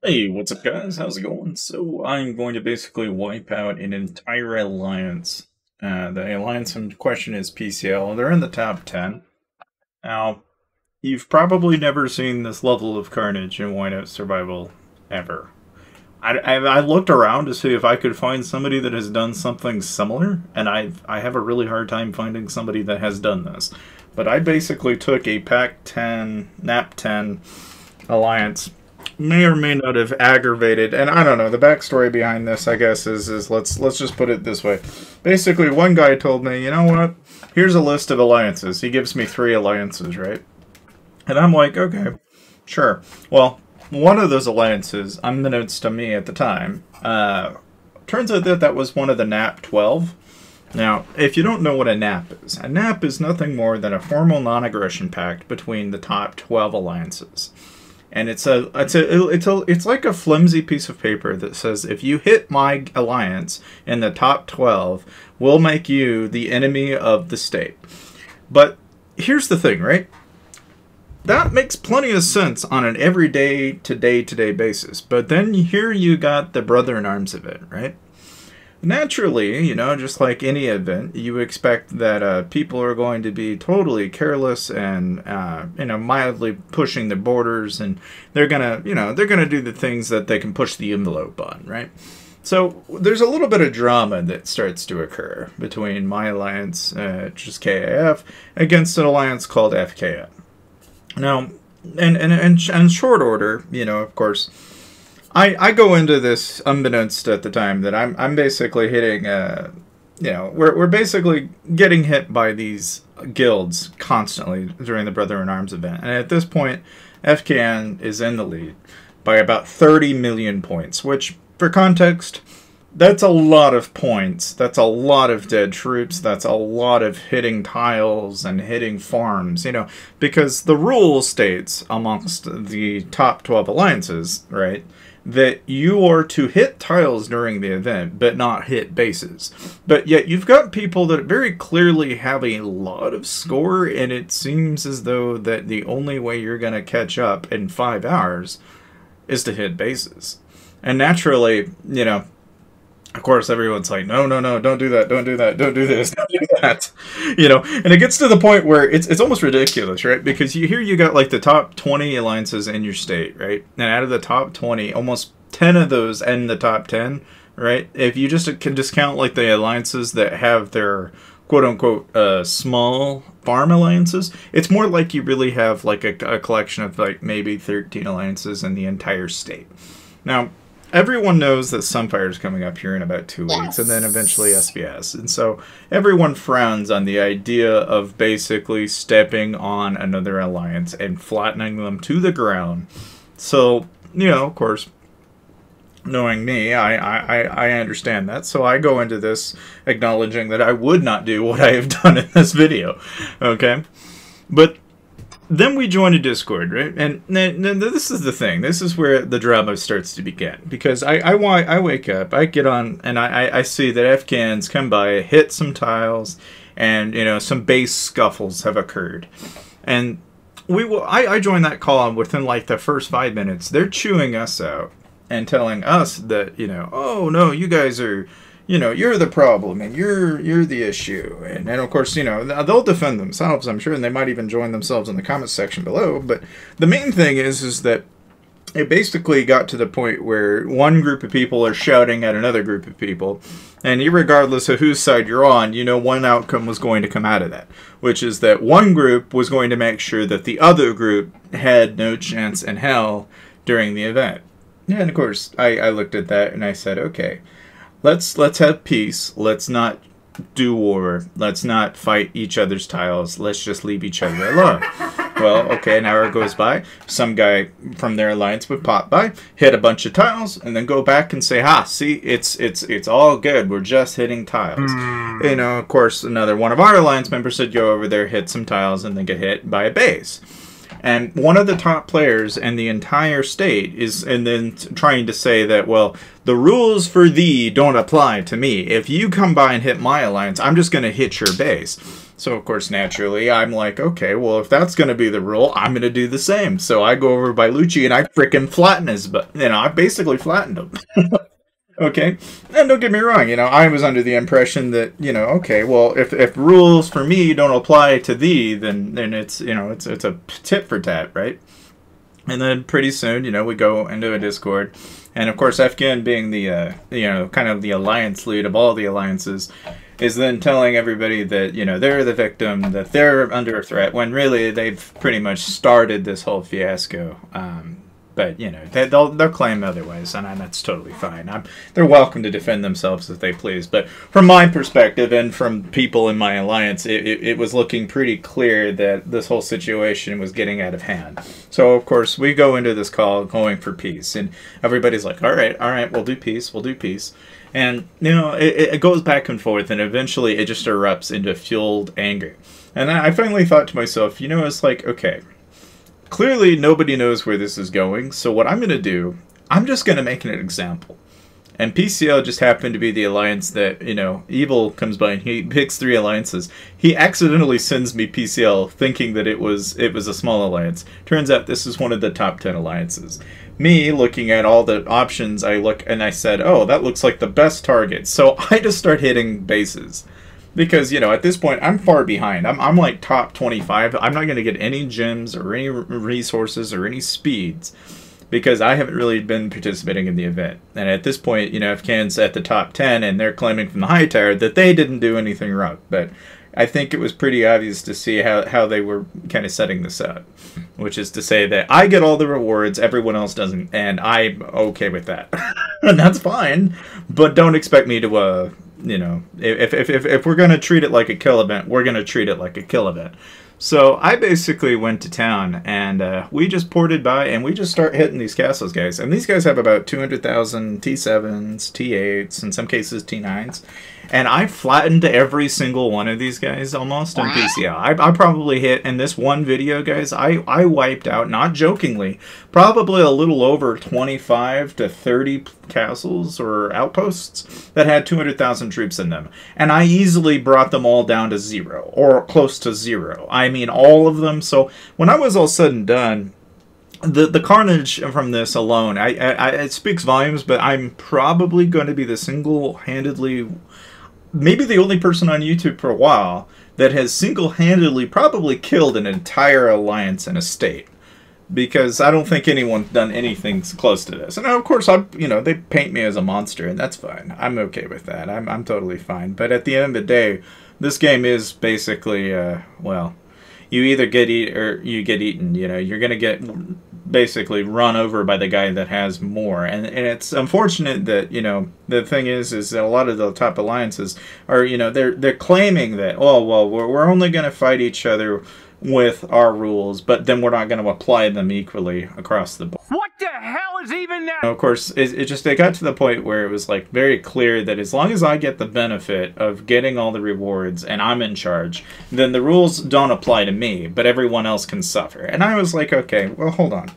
Hey, what's up, guys? How's it going? So, I'm going to basically wipe out an entire alliance. The alliance in question is PCL. They're in the top 10. Now, you've probably never seen this level of carnage in Whiteout Survival ever. I looked around to see if I could find somebody that has done something similar, and I have a really hard time finding somebody that has done this. But I basically took a Pac 10, Nap 10 alliance, may or may not have aggravated, and I don't know, the backstory behind this, I guess, is let's just put it this way. Basically, one guy told me, you know what, here's a list of alliances. He gives me 3 alliances, right? And I'm like, okay, sure. Well, one of those alliances, unbeknownst to me at the time, turns out that that was one of the NAP 12. Now, if you don't know what a NAP is nothing more than a formal non-aggression pact between the top 12 alliances. And it's like a flimsy piece of paper that says, if you hit my alliance in the top 12, we'll make you the enemy of the state. But here's the thing, right? That makes plenty of sense on an everyday to day basis. But then here you got the Brother in Arms event, right? Naturally, you know, just like any event, you expect that people are going to be totally careless and, you know, mildly pushing the borders, and they're gonna, you know, they're gonna do the things that they can push the envelope on, right? So there's a little bit of drama that starts to occur between my alliance, which is KAF, against an alliance called FKF. Now, in short order, you know, of course, I go into this unbeknownst at the time that I'm basically hitting, you know, we're basically getting hit by these guilds constantly during the Brother in Arms event. And at this point, FKN is in the lead by about 30 million points, which, for context, that's a lot of points. That's a lot of dead troops. That's a lot of hitting tiles and hitting farms, you know, because the rule states amongst the top 12 alliances, right, that you are to hit tiles during the event, but not hit bases. But yet you've got people that very clearly have a lot of score, and it seems as though that the only way you're going to catch up in 5 hours is to hit bases. And naturally, you know, of course, everyone's like, no, don't do that, don't do that, don't do this, don't do that. You know, and it gets to the point where it's almost ridiculous, right? Because you got like the top 20 alliances in your state, right? And out of the top 20, almost 10 of those end the top 10, right? If you just can discount like the alliances that have their quote-unquote small farm alliances, it's more like you really have like a collection of like maybe 13 alliances in the entire state. Now, everyone knows that Sunfire is coming up here in about 2 weeks, and then eventually SBS. And so everyone frowns on the idea of basically stepping on another alliance and flattening them to the ground. So, you know, of course, knowing me, I understand that. So I go into this acknowledging that I would not do what I have done in this video. Okay? But then we join a Discord, right? And this is the thing. This is where the drama starts to begin. Because I wake up, I get on, and I see that FCANs come by, hit some tiles, and, you know, some base scuffles have occurred. And I join that call, and within, like, the first 5 minutes, they're chewing us out and telling us that, you know, oh, no, you guys are, you know, you're the problem, and you're the issue. And of course, you know, they'll defend themselves, I'm sure, and they might even join themselves in the comments section below. But the main thing is that it basically got to the point where one group of people are shouting at another group of people, and regardless of whose side you're on, you know, one outcome was going to come out of that, which is that one group was going to make sure that the other group had no chance in hell during the event. And of course, I looked at that and I said, okay, let's have peace. Let's not do war. Let's not fight each other's tiles. Let's just leave each other alone. Well, okay, an hour goes by. Some guy from their alliance would pop by, hit a bunch of tiles, and then go back and say, "Ha, see, it's all good. We're just hitting tiles." You know, of course, another one of our alliance members would go over there, hit some tiles, and then get hit by a base. And one of the top players in the entire state is, and then trying to say that, well, the rules for thee don't apply to me. If you come by and hit my alliance, I'm just going to hit your base. So, of course, naturally, I'm like, okay, well, if that's going to be the rule, I'm going to do the same. So I go over by Lucci and I frickin' flatten his butt. You know, I basically flattened him. Okay? And don't get me wrong, you know, I was under the impression that, you know, okay, well, if rules for me don't apply to thee, then it's, you know, it's a tit for tat, right? And then pretty soon, you know, we go into a Discord. And, of course, Efkin being the, you know, kind of the alliance lead of all the alliances, is then telling everybody that, you know, they're the victim, that they're under threat, when really they've pretty much started this whole fiasco. But, you know, they'll claim otherwise, and that's totally fine. They're welcome to defend themselves if they please. But from my perspective and from people in my alliance, it was looking pretty clear that this whole situation was getting out of hand. So, of course, we go into this call going for peace. And everybody's like, all right, we'll do peace, we'll do peace. And, you know, it goes back and forth, and eventually it just erupts into fueled anger. And I finally thought to myself, you know, it's like, okay, clearly nobody knows where this is going, so what I'm going to do, I'm just going to make an example. And PCL just happened to be the alliance that, you know, Evil comes by and he picks 3 alliances. He accidentally sends me PCL thinking that it was a small alliance. Turns out this is one of the top 10 alliances. Me, looking at all the options, I look and I said, oh, that looks like the best target. So I just start hitting bases. Because, you know, at this point, I'm far behind. I'm like top 25. I'm not going to get any gems or any resources or any speeds because I haven't really been participating in the event. And at this point, you know, Afghan's at the top 10 and they're claiming from the high tower that they didn't do anything wrong. But I think it was pretty obvious to see how they were kind of setting this up. Which is to say that I get all the rewards, everyone else doesn't. And I'm okay with that. And that's fine. But don't expect me to... you know, if we're going to treat it like a kill event, we're going to treat it like a kill event. So I basically went to town, and we just ported by, and we just start hitting these castles, guys. And these guys have about 200,000 T7s, T8s, in some cases T9s. And I flattened every single one of these guys almost in PCL. I probably hit, in this one video, guys, I wiped out, not jokingly, probably a little over 25 to 30 castles or outposts that had 200,000 troops in them. And I easily brought them all down to 0, or close to 0. I mean, all of them. So when I was all said and done, the carnage from this alone, it speaks volumes, but I'm probably going to be the single-handedly... maybe the only person on YouTube for a while that has single-handedly probably killed an entire alliance in a state. Because I don't think anyone's done anything close to this. And of course, you know, they paint me as a monster, and that's fine. I'm okay with that. I'm totally fine. But at the end of the day, this game is basically, well, you either get eaten or you get eaten. You know, you're going to get basically run over by the guy that has more. And it's unfortunate that, you know, the thing is that a lot of the top alliances are, you know, they're claiming that, oh, well, we're only going to fight each other with our rules, but then we're not going to apply them equally across the board. What the hell is even that? Of course, it got to the point where it was like very clear that as long as I get the benefit of getting all the rewards and I'm in charge, then the rules don't apply to me, but everyone else can suffer. And I was like, okay, well, hold on.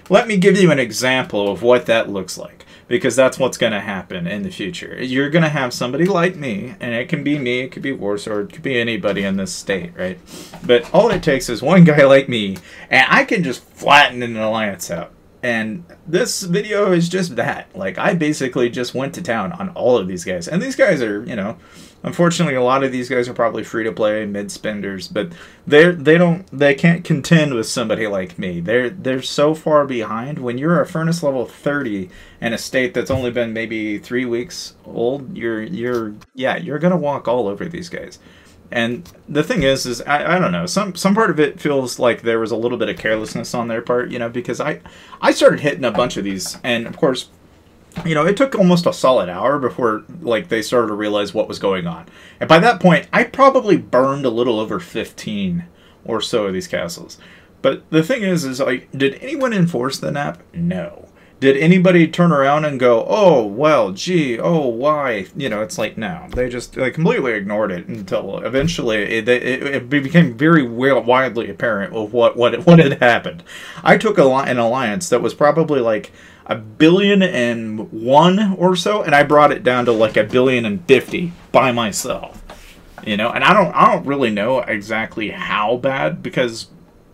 Let me give you an example of what that looks like, because that's what's going to happen in the future. You're going to have somebody like me, and it can be me, it could be Warsword, it could be anybody in this state, right? But all it takes is one guy like me, and I can just flatten an alliance out. And this video is just that. Like, I basically just went to town on all of these guys. And these guys are, you know, unfortunately, a lot of these guys are probably free-to-play, mid-spenders, but they can't contend with somebody like me. They're so far behind. When you're a furnace level 30 in a state that's only been maybe 3 weeks old, you're gonna walk all over these guys. And the thing is I don't know, some part of it feels like there was a little bit of carelessness on their part, you know, because I started hitting a bunch of these, and of course, you know, it took almost a solid hour before, like, they started to realize what was going on. And by that point, I probably burned a little over 15 or so of these castles. But the thing is like, did anyone enforce the NAP? No. Did anybody turn around and go, oh, well, gee, oh, why? You know, it's like, no. They completely ignored it until eventually it became very widely apparent of what had happened. I took an alliance that was probably like 1,000,000,001 or so, and I brought it down to like 1,050,000,000 by myself. You know, and I don't really know exactly how bad, because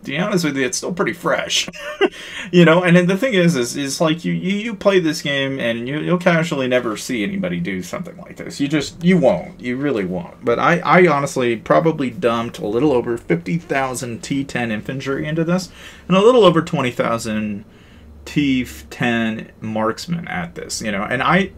to be honest with you, it's still pretty fresh. You know, and then the thing is like you play this game and you'll casually never see anybody do something like this. You won't. You really won't. But I honestly probably dumped a little over 50,000 T10 infantry into this, and a little over 20,000 T10 marksmen at this, you know, and I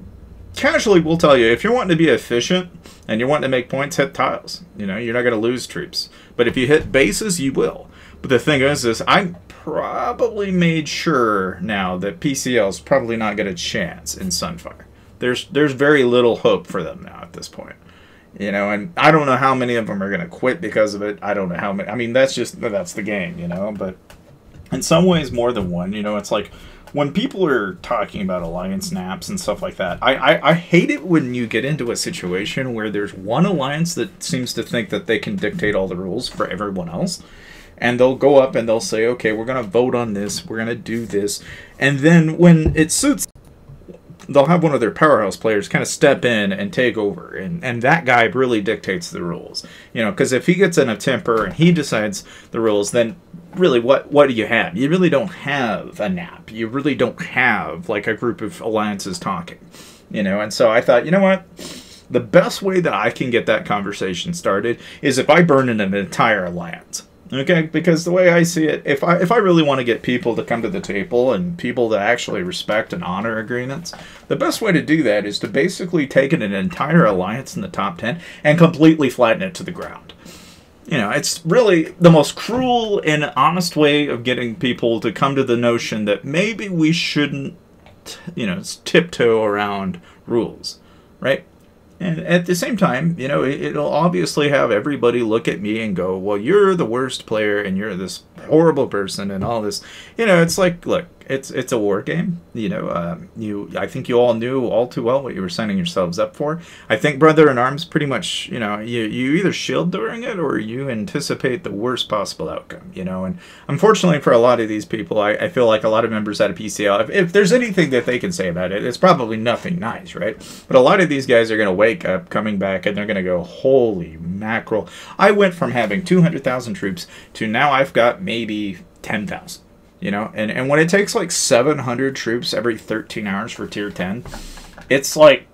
casually will tell you, if you're wanting to be efficient and you're wanting to make points, hit tiles. You know, you're not going to lose troops. But if you hit bases, you will. But the thing is I probably made sure now that PCL's probably not got a chance in Sunfire. There's very little hope for them now at this point. You know, and I don't know how many of them are going to quit because of it. I don't know how many. I mean, that's the game, you know. But in some ways, more than one. You know, it's like when people are talking about alliance naps and stuff like that, I hate it when you get into a situation where there's one alliance that seems to think that they can dictate all the rules for everyone else. And they'll go up and they'll say, okay, we're going to vote on this, we're going to do this. And then when it suits, they'll have one of their powerhouse players kind of step in and take over. And that guy really dictates the rules. You know, because if he gets in a temper and he decides the rules, then really what do you have? You really don't have a nap. You really don't have like a group of alliances talking. You know, and so I thought, you know what? The best way that I can get that conversation started is if I burn in an entire alliance. Okay, because the way I see it, if I really want to get people to come to the table and people that actually respect and honor agreements, the best way to do that is to basically take an entire alliance in the top 10 and completely flatten it to the ground. You know, it's really the most cruel and honest way of getting people to come to the notion that maybe we shouldn't, you know, tiptoe around rules, right? And at the same time, you know, it'll obviously have everybody look at me and go, well, you're the worst player and you're this horrible person and all this. You know, it's like, look, it's a war game. You know, I think you all knew all too well what you were signing yourselves up for. I think Brother in Arms pretty much, you know, you either shield during it or you anticipate the worst possible outcome, you know. And unfortunately for a lot of these people, I feel like a lot of members out of PCL, if there's anything that they can say about it, it's probably nothing nice, right? But a lot of these guys are going to wake up coming back and they're going to go, holy mackerel. I went from having 200,000 troops to now I've got maybe 10,000. You know, and when it takes like 700 troops every 13 hours for tier 10, it's like,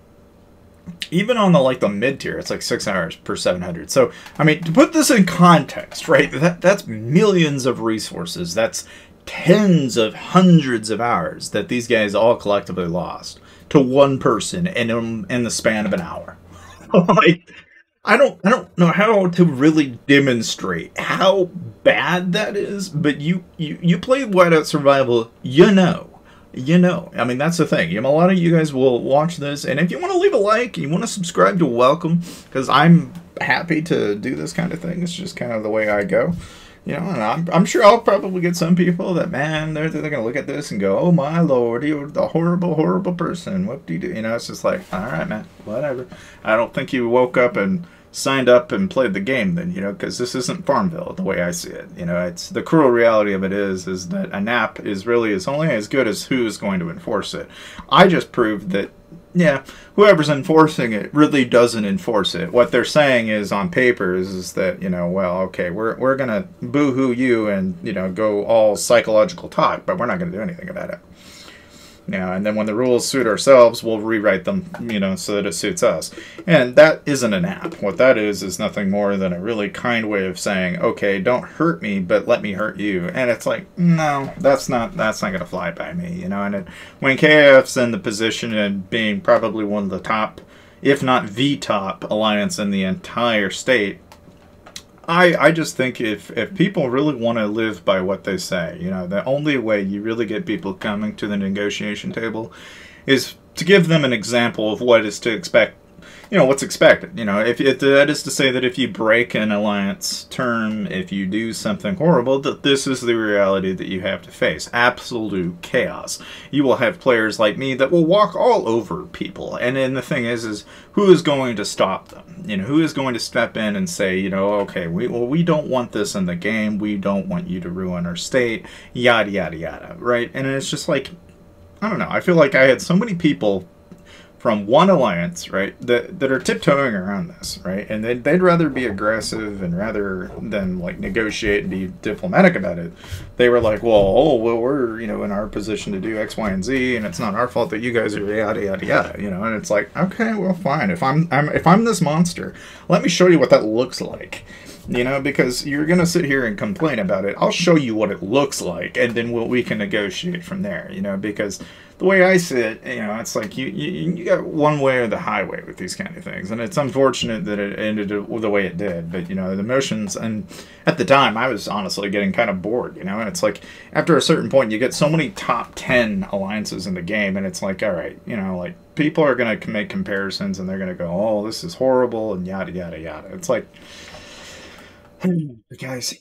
even on the mid tier, it's like 6 hours per 700. So, I mean, to put this in context, right, that's millions of resources. That's tens of hundreds of hours that these guys all collectively lost to one person in the span of an hour. Like, I don't know how to really demonstrate how bad that is, but you played Whiteout Survival, you know. I mean, that's the thing. A lot of you guys will watch this, and if you want to leave a like, you want to subscribe, you're welcome, because I'm happy to do this kind of thing. It's just kind of the way I go. You know, and I'm sure I'll probably get some people that, man, they're going to look at this and go, oh my lord, you're the horrible, horrible person. What do you do? You know, it's just like, all right, man, whatever. I don't think you woke up and signed up and played the game then, you know, because this isn't Farmville the way I see it. You know, it's the cruel reality of it is that a nap is only as good as who's going to enforce it. I just proved that, yeah, whoever's enforcing it really doesn't enforce it. What they're saying is on paper is that, you know, well, okay, we're going to boo-hoo you and, you know, go all psychological talk, but we're not going to do anything about it. You know, and then when the rules suit ourselves, we'll rewrite them, you know, so that it suits us. And that isn't an app. What that is nothing more than a really kind way of saying, okay, don't hurt me, but let me hurt you. And it's like, no, that's not going to fly by me, you know. And when KF's in the position of being probably one of the top, if not the top alliance in the entire state, I just think if people really want to live by what they say, you know, the only way you really get people coming to the negotiation table is to give them an example of what is to expect, you know, what's expected. You know, if that is to say that if you break an alliance term, if you do something horrible, that this is the reality that you have to face. Absolute chaos. You will have players like me that will walk all over people. And then the thing is who is going to stop them? You know, who is going to step in and say, you know, okay, we don't want this in the game. We don't want you to ruin our state. Yada, yada, yada. Right? And it's just like, I don't know. I feel like I had so many people from one alliance, right, that are tiptoeing around this, right, and they'd rather be aggressive and rather than like negotiate and be diplomatic about it. They were like, well, we're in our position to do X, Y, and Z, and it's not our fault that you guys are yada yada yada, and it's like, okay, well, fine. If I'm this monster, let me show you what that looks like. Because you're going to sit here and complain about it. I'll show you what it looks like, and then we can negotiate from there, because the way I see it, it's like you got one way or the highway with these kind of things. And it's unfortunate that it ended the way it did. But, the motions, and at the time, I was honestly getting kind of bored, and it's like, after a certain point, you get so many top 10 alliances in the game, and it's like, all right, like, people are going to make comparisons, and they're going to go, oh, this is horrible, and yada, yada, yada. It's like, guys,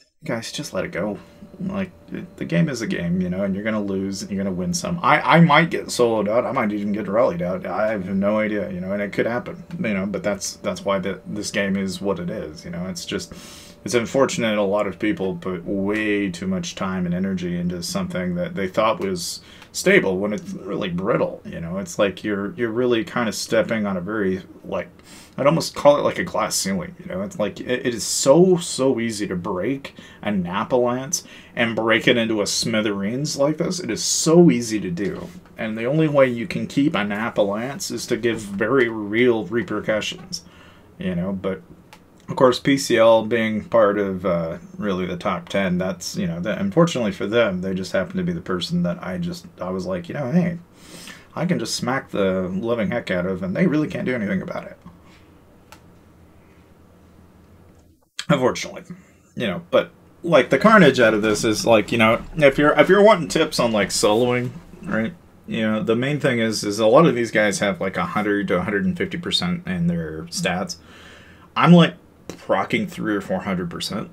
just let it go. Like, the game is a game, and you're gonna lose and you're gonna win some. I might get soloed out. I might even get rallied out. I have no idea, and it could happen, but that's why this game is what it is. It's unfortunate a lot of people put way too much time and energy into something that they thought was stable when it's really brittle. It's like you're really kind of stepping on a very, like, I'd almost call it like a glass ceiling. It's like it is so easy to break a nap alliance and break it into a smithereens like this. It is so easy to do, and the only way you can keep a nap alliance is to give very real repercussions. But of course, PCL being part of really the top 10, that's that, unfortunately for them, they just happen to be the person that I was like, hey, I can just smack the living heck out of, and they really can't do anything about it. Unfortunately, but like the carnage out of this is like, if you're wanting tips on like soloing, right? The main thing is a lot of these guys have like 100 to 150% in their stats. I'm like procking 300 or 400%.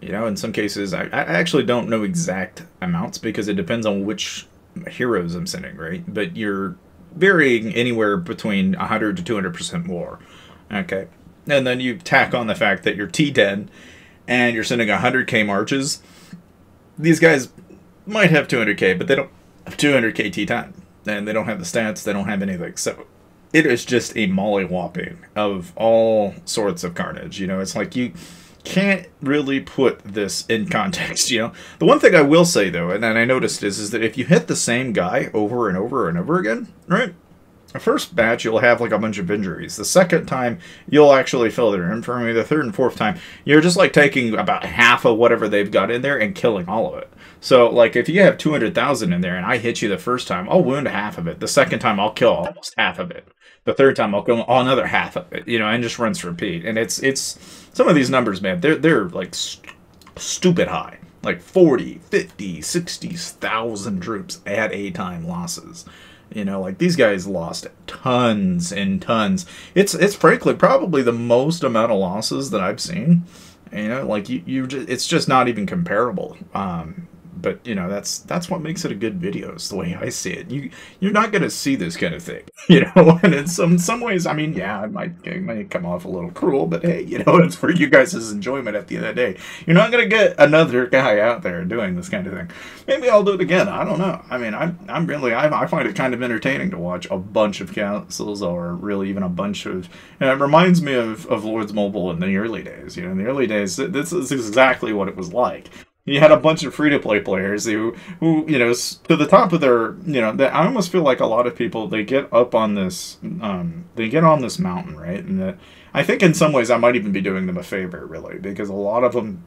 In some cases, I actually don't know exact amounts because it depends on which heroes I'm sending, right? But you're varying anywhere between 100 to 200% more. Okay. And then you tack on the fact that you're T10 and you're sending 100k marches. These guys might have 200k, but they don't have 200k T10. And they don't have the stats, they don't have anything. So it is just a mollywhopping of all sorts of carnage. It's like you can't really put this in context. The one thing I will say, though, and then I noticed is that if you hit the same guy over and over and over again, right? The first batch, you'll have like a bunch of injuries. The second time, you'll actually fill their infirmary. The third and fourth time, you're just like taking about half of whatever they've got in there and killing all of it. So, like, if you have 200,000 in there and I hit you the first time, I'll wound half of it. The second time, I'll kill almost half of it. The third time, I'll kill another half of it. And just rinse repeat. And it's some of these numbers, man, they're like stupid high. Like 40, 50, 60,000 troops at a time losses. Like these guys lost tons and tons. It's frankly probably the most amount of losses that I've seen. Like it's just not even comparable. But that's what makes it a good video. Is the way I see it. You're not gonna see this kind of thing, And in some ways, I mean, yeah, it might come off a little cruel, but hey, it's for you guys' enjoyment at the end of the day. You're not gonna get another guy out there doing this kind of thing. Maybe I'll do it again. I don't know. I mean, I find it kind of entertaining to watch a bunch of councils, or really even a bunch of. And it reminds me of Lords Mobile in the early days. In the early days, this is exactly what it was like. You had a bunch of free-to-play players who to the top of their, I almost feel like a lot of people, they get up on this, they get on this mountain, right? And I think in some ways I might even be doing them a favor, really, because a lot of them,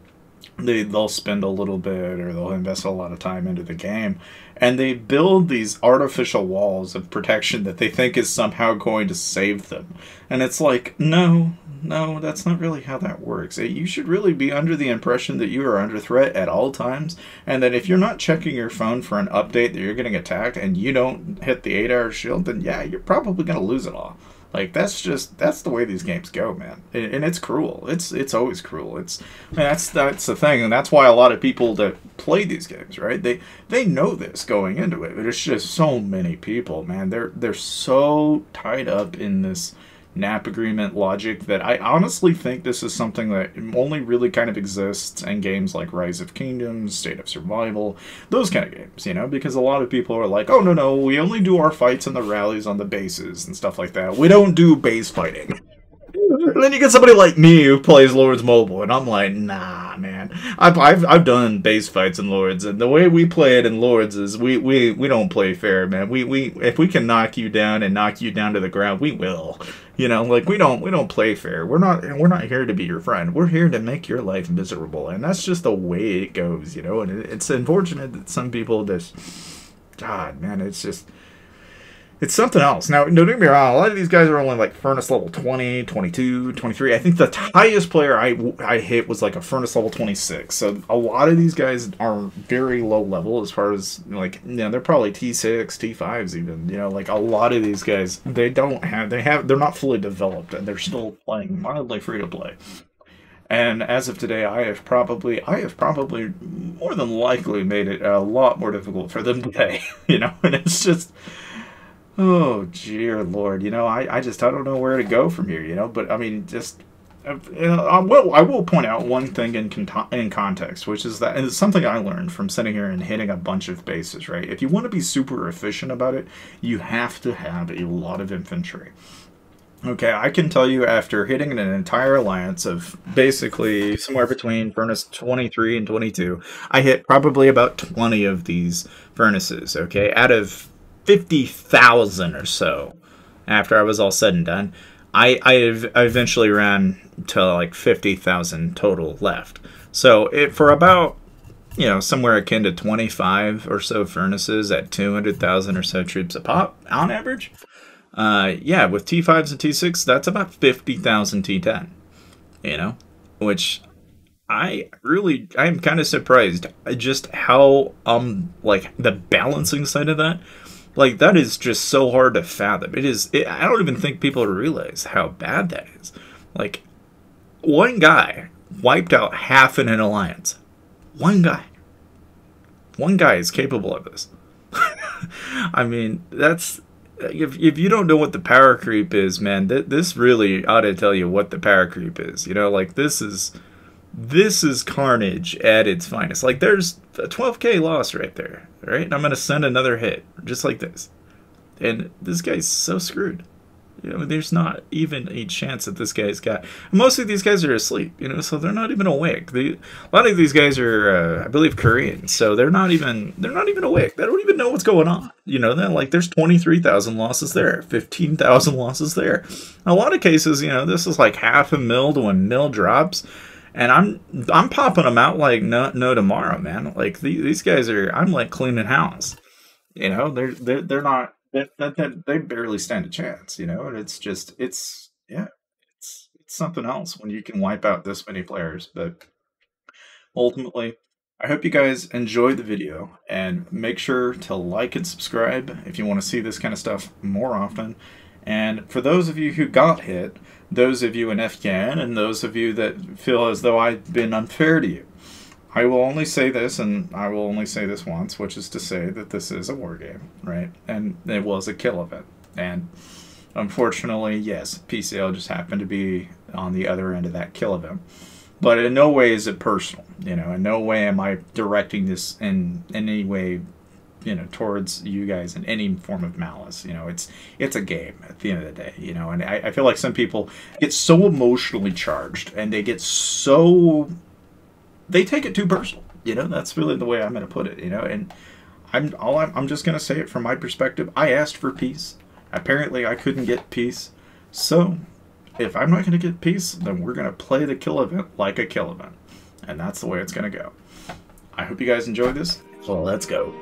they'll spend a little bit or they'll invest a lot of time into the game, and they build these artificial walls of protection that they think is somehow going to save them. And it's like, no, that's not really how that works. You should really be under the impression that you are under threat at all times, and that if you're not checking your phone for an update that you're getting attacked and you don't hit the 8-hour shield, then yeah, you're probably going to lose it all. Like, that's the way these games go, man. And it's cruel. It's always cruel. That's the thing, and that's why a lot of people that play these games, right? They know this going into it, but it's just so many people, man. They're so tied up in this NAP agreement logic that I honestly think this is something that only really kind of exists in games like Rise of Kingdoms, State of Survival, those kind of games, you know, because a lot of people are like, oh, no, we only do our fights in the rallies on the bases and stuff like that. We don't do base fighting. And then you get somebody like me who plays Lords Mobile, and I'm like, nah, man. I've done base fights in Lords, and the way we play it in Lords is we don't play fair, man. We if we can knock you down and knock you down to the ground, we will. You know, like we don't play fair. We're not here to be your friend. We're here to make your life miserable, and that's just the way it goes, you know. And it's unfortunate that some people just, God, man, it's something else. Now, don't get me wrong, a lot of these guys are only like Furnace level 20, 22, 23. I think the highest player I hit was like a Furnace level 26. So a lot of these guys are very low level as far as, like, you know, they're probably T6, T5s even. You know, like a lot of these guys, they're not fully developed and they're still playing mildly free to play. And as of today, I have probably more than likely made it a lot more difficult for them today. You know, and it's just... Oh, dear Lord, you know, I don't know where to go from here, you know, but I mean, just, you know, I will point out one thing in context, which is that, and it's something I learned from sitting here and hitting a bunch of bases, right? If you want to be super efficient about it, you have to have a lot of infantry. Okay, I can tell you after hitting an entire alliance of basically somewhere between Furnace 23 and 22, I hit probably about 20 of these furnaces, okay, out of 50,000 or so. After I was all said and done, I eventually ran to like 50,000 total left. So for about, you know, somewhere akin to 25 or so furnaces at 200,000 or so troops a pop on average. Yeah, with T5s and T6, that's about 50,000 T10. You know, which I'm kind of surprised just how like the balancing side of that. Like, that is just so hard to fathom. I don't even think people realize how bad that is. Like, one guy wiped out half in an alliance. One guy. One guy is capable of this. I mean, that's... If you don't know what the power creep is, man, this really ought to tell you what the power creep is. You know, like, this is carnage at its finest. Like, there's a 12k loss right there, right? And I'm going to send another hit, just like this. And this guy's so screwed. You know, there's not even a chance that this guy's got... Most of these guys are asleep, you know, so they're not even awake. A lot of these guys are, I believe, Korean, so they're not even awake. They don't even know what's going on. You know, then like there's 23,000 losses there, 15,000 losses there. In a lot of cases, you know, this is like half a mil to a mil drops. And I'm popping them out like no tomorrow, man. Like these guys are, I'm like cleaning house. You know, they're not, they barely stand a chance. You know, and it's something else when you can wipe out this many players. But ultimately, I hope you guys enjoyed the video and make sure to like and subscribe if you want to see this kind of stuff more often. And for those of you who got hit, those of you in FCAN, and those of you that feel as though I've been unfair to you, I will only say this, and I will only say this once, which is to say that this is a war game, right? And it was a kill event. And unfortunately, yes, PCL just happened to be on the other end of that kill event. But in no way is it personal, you know, in no way am I directing this in any way, you know, towards you guys in any form of malice. You know, it's a game at the end of the day, you know, and I feel like some people get so emotionally charged and they take it too personal, you know. That's really the way I'm going to put it, you know. And I'm just going to say it from my perspective. I asked for peace. Apparently I couldn't get peace. So if I'm not going to get peace, then we're going to play the kill event like a kill event. And that's the way it's going to go. I hope you guys enjoyed this. So let's go.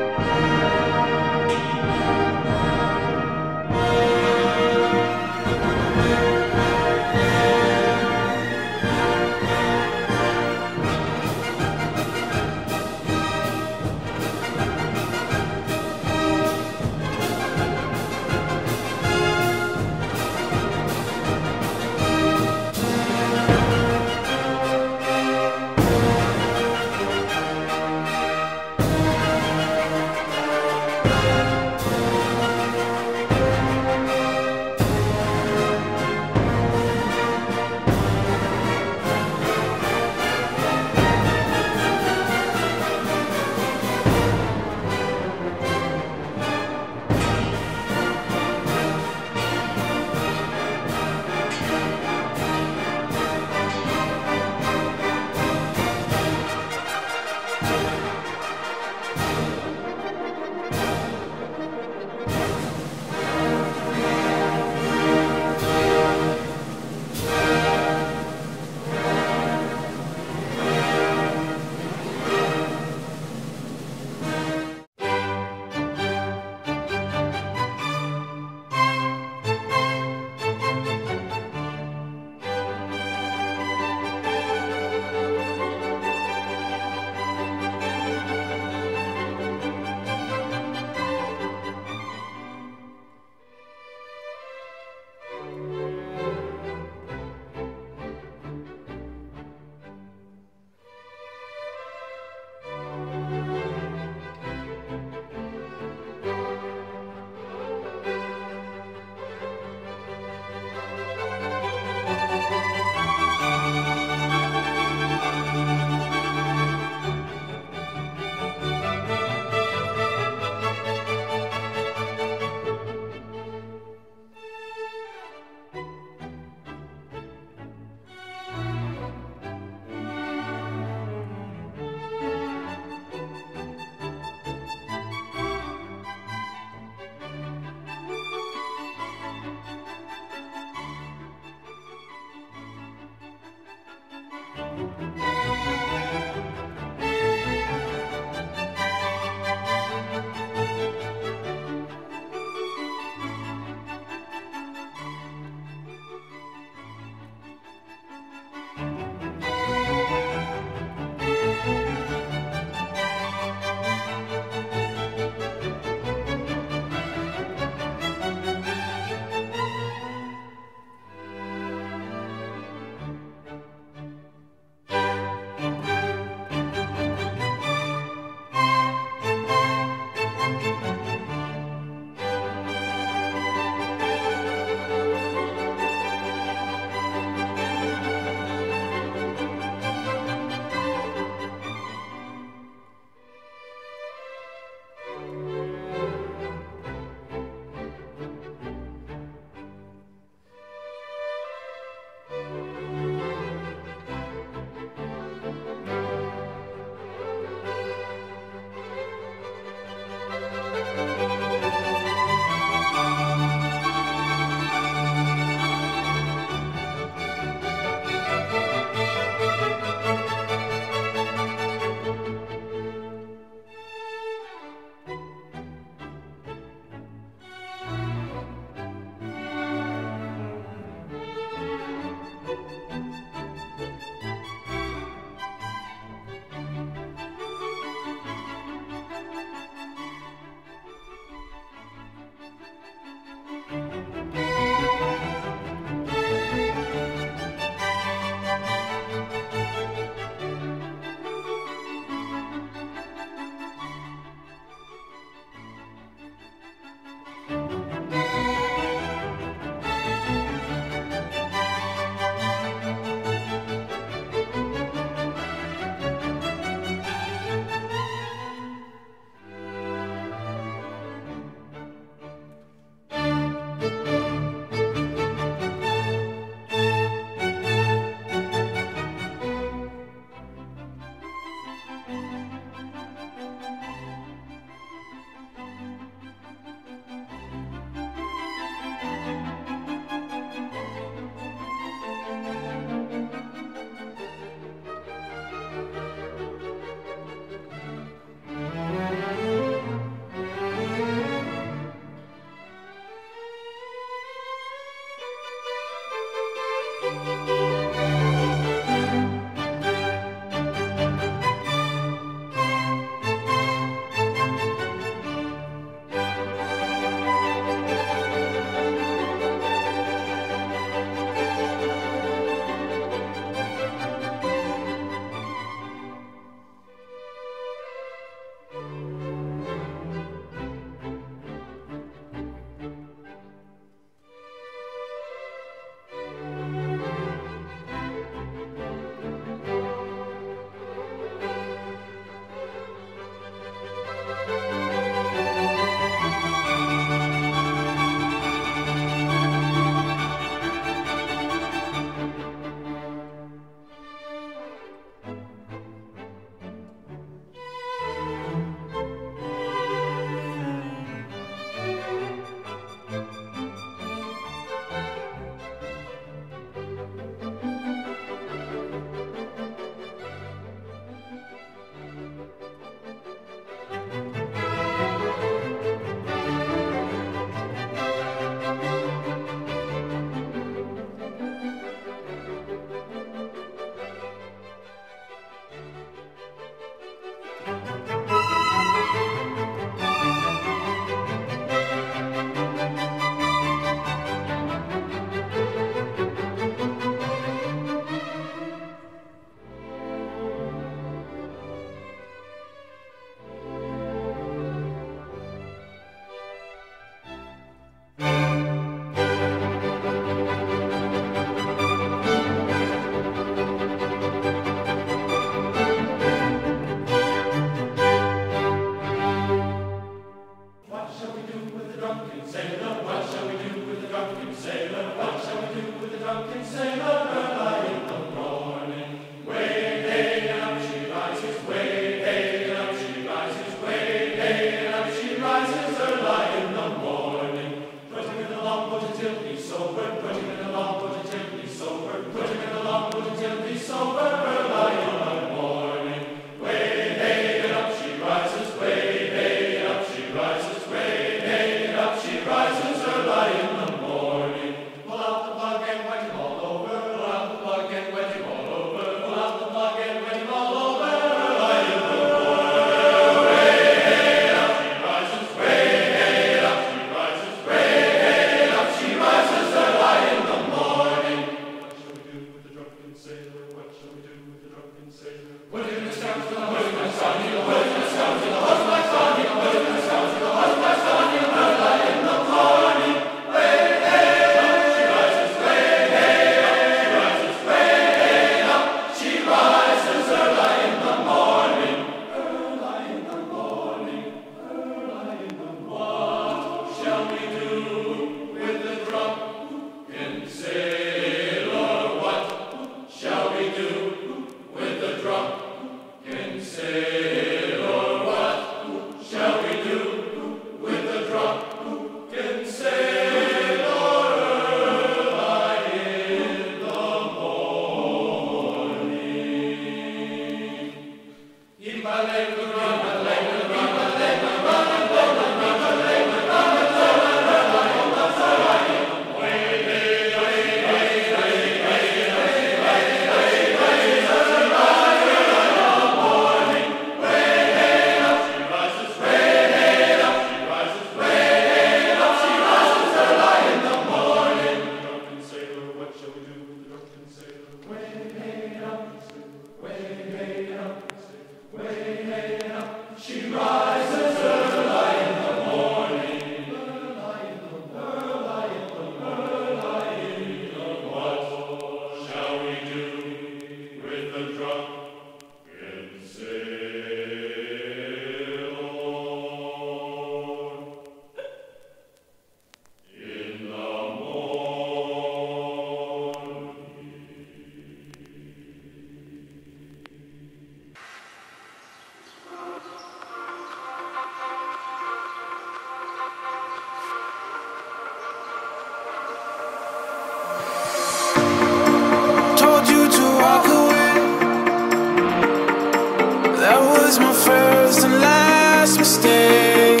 first and last mistake.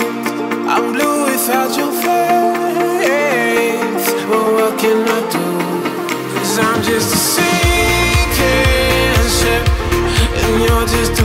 I'm blue without your faith. But what can I do? 'Cause I'm just a sinking ship, and you're just a